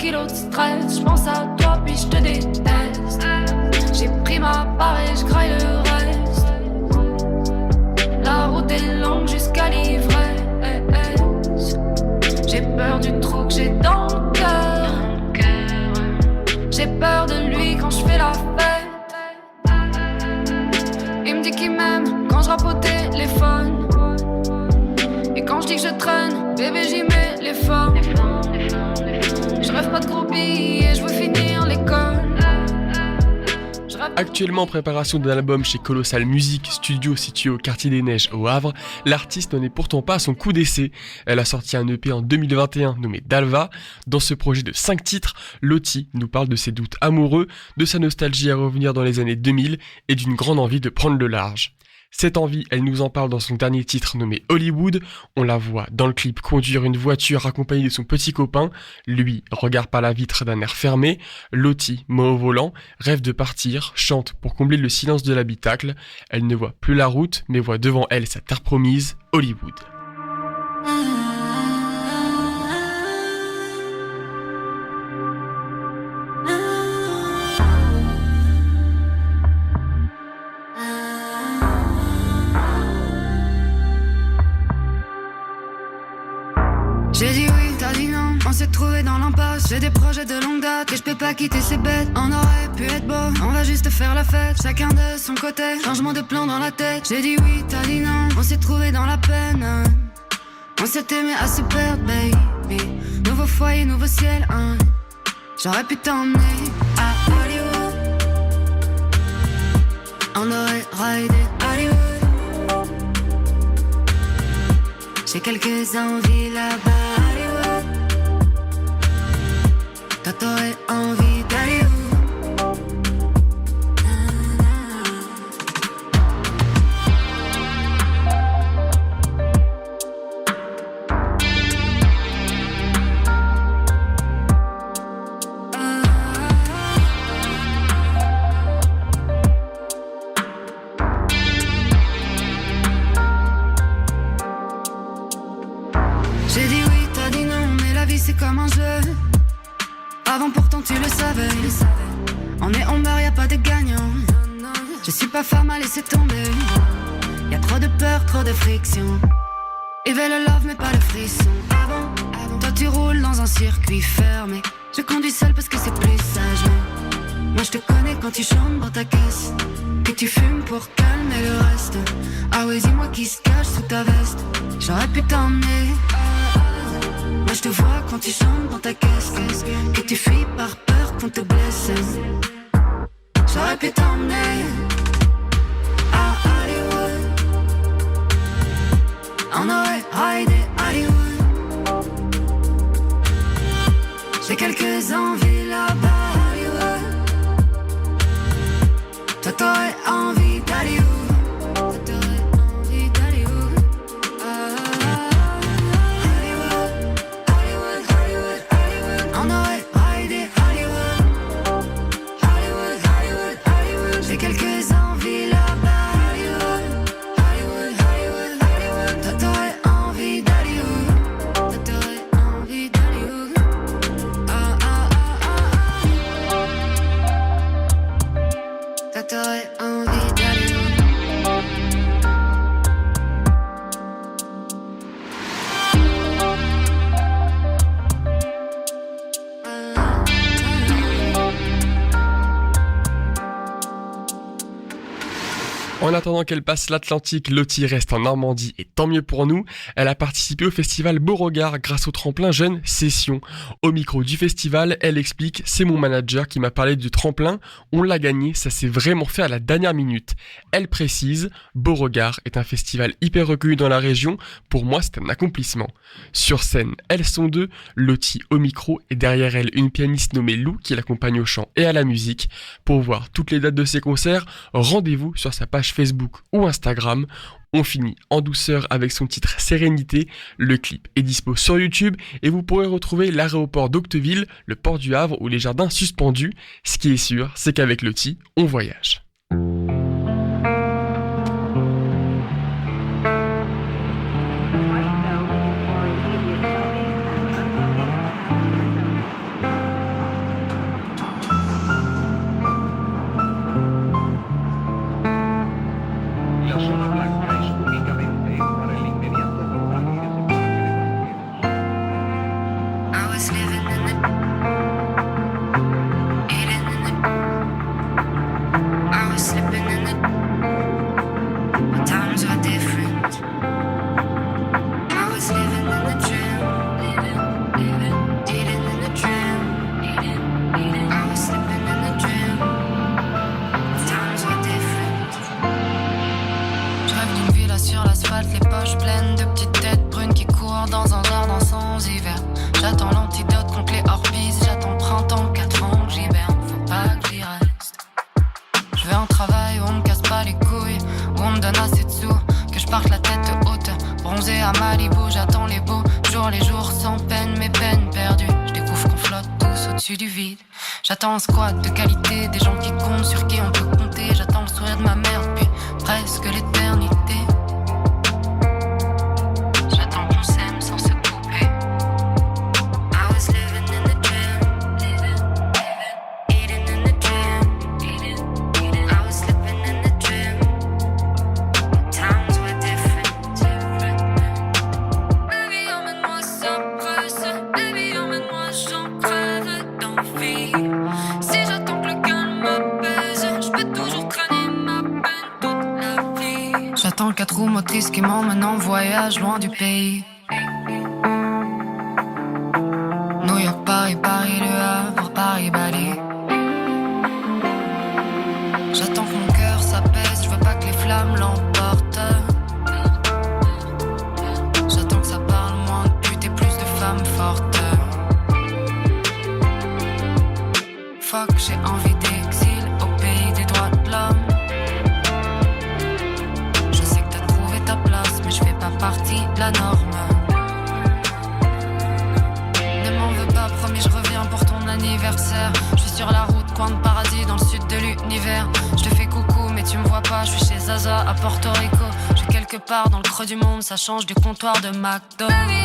kilos de stress. J'pense à toi puis j'te déteste. J'ai pris ma part et j'graille le reste. La route est longue jusqu'à l'ivresse. J'ai peur du trou que j'ai dans le cœur. J'ai peur de lui quand j'fais la fête. Il me dit qu'il m'aime quand j'rappe au téléphone. Et quand j'dis que je traîne, bébé j'y mets l'effort. Je rêve pas de groupie et je veux finir l'école. Actuellement en préparation d'un album chez Colossal Music, studio situé au quartier des Neiges au Havre, l'artiste n'en est pourtant pas à son coup d'essai. Elle a sorti un EP en 2021 nommé Dalva. Dans ce projet de 5 titres, Lottie nous parle de ses doutes amoureux, de sa nostalgie à revenir dans les années 2000 et d'une grande envie de prendre le large. Cette envie, elle nous en parle dans son dernier titre nommé Hollywood. On la voit dans le clip conduire une voiture accompagnée de son petit copain. Lui regarde par la vitre d'un air fermé. Lottie, main au volant, rêve de partir, chante pour combler le silence de l'habitacle. Elle ne voit plus la route, mais voit devant elle sa terre promise, Hollywood. J'ai dit oui, t'as dit non, on s'est trouvé dans l'impasse. J'ai des projets de longue date et je peux pas quitter ces bêtes. On aurait pu être beau, on va juste faire la fête. Chacun de son côté, changement de plan dans la tête. J'ai dit oui, t'as dit non, on s'est trouvé dans la peine. On s'est aimé à se perdre, baby. Nouveau foyer, nouveau ciel, hein. J'aurais pu t'emmener à Hollywood. On aurait raidé Hollywood. J'ai quelques envies là-bas, Hollywood. Toi t'aurais envie d'aller où? J'ai dit oui, t'as dit non, mais la vie c'est comme un jeu. Avant pourtant tu le savais. On est en meurt, y'a pas de gagnant. Je suis pas femme à laisser tomber. Y'a trop de peur, trop de friction. Ils veulent le love mais pas le frisson. Avant, toi tu roules dans un circuit fermé. Je conduis seul parce que c'est plus sage. Moi je te connais quand tu chantes dans ta caisse. Que tu fumes pour calmer le reste. Ah ouais, dis-moi qui se cache sous ta veste. J'aurais pu t'emmener. Moi je te vois quand tu chantes dans ta caisse. Que tu fuis par peur qu'on te blesse. J'aurais pu t'emmener à Hollywood. On aurait raidé Hollywood. J'ai quelques envies là-bas, Hollywood. Toi t'aurais envie d'aller où? Toi t'aurais envie d'aller où? J'ai quelques envies là-bas, Hollywood. Hollywood, Hollywood, Hollywood. Toi t'aurais envie d'aller où? Toi t'aurais envie d'aller où? Ah ah ah ah ah. Toi t'aurais envie d'aller où? En attendant qu'elle passe l'Atlantique, Lottie reste en Normandie et tant mieux pour nous. Elle a participé au festival Beauregard grâce au tremplin Jeune Session. Au micro du festival, elle explique « C'est mon manager qui m'a parlé du tremplin, on l'a gagné, ça s'est vraiment fait à la dernière minute ». Elle précise « Beauregard est un festival hyper reconnu dans la région, pour moi c'est un accomplissement ». Sur scène, elles sont deux, Lottie au micro et derrière elle une pianiste nommée Lou qui l'accompagne au chant et à la musique. Pour voir toutes les dates de ses concerts, rendez-vous sur sa page Facebook ou Instagram. On finit en douceur avec son titre Sérénité. Le clip est dispo sur YouTube et vous pourrez retrouver l'aéroport d'Octeville, le port du Havre ou les jardins suspendus. Ce qui est sûr, c'est qu'avec Lottie, on voyage. au-dessus du vide. J'attends un squat de qualité, des gens qui comptent, sur qui on peut compter. J'attends le sourire de ma mère depuis presque l'éternité. J'attends qu'on s'aime sans se couper. I was living in the dream, eating in the dream. I was living in the dream. Times were different. Baby, emmène-moi sans presse. Baby, emmène-moi, j'en crève d'envie. Si j'attends que le calme m'apaise, je peux toujours traîner ma peine toute la vie. J'attends le 4 roues motrices qui m'emmène en voyage loin du pays. New York, Paris, Paris, Le Havre, Paris, Bali. J'attends que mon cœur s'apaise, je veux pas que les flammes l'emportent. J'attends que ça parle moins de putes et plus de femmes fortes. Fuck, j'ai envie d'exil au pays des droits de l'homme. Je sais que t'as trouvé ta place, mais je fais pas partie de la norme. Ne m'en veux pas, promis, je reviens pour ton anniversaire. Je suis sur la route, coin de paradis dans le sud de l'univers. Je te fais coucou, mais tu me vois pas, je suis chez Zaza à Porto Rico. Je suis quelque part dans le creux du monde, ça change du comptoir de McDo. Baby,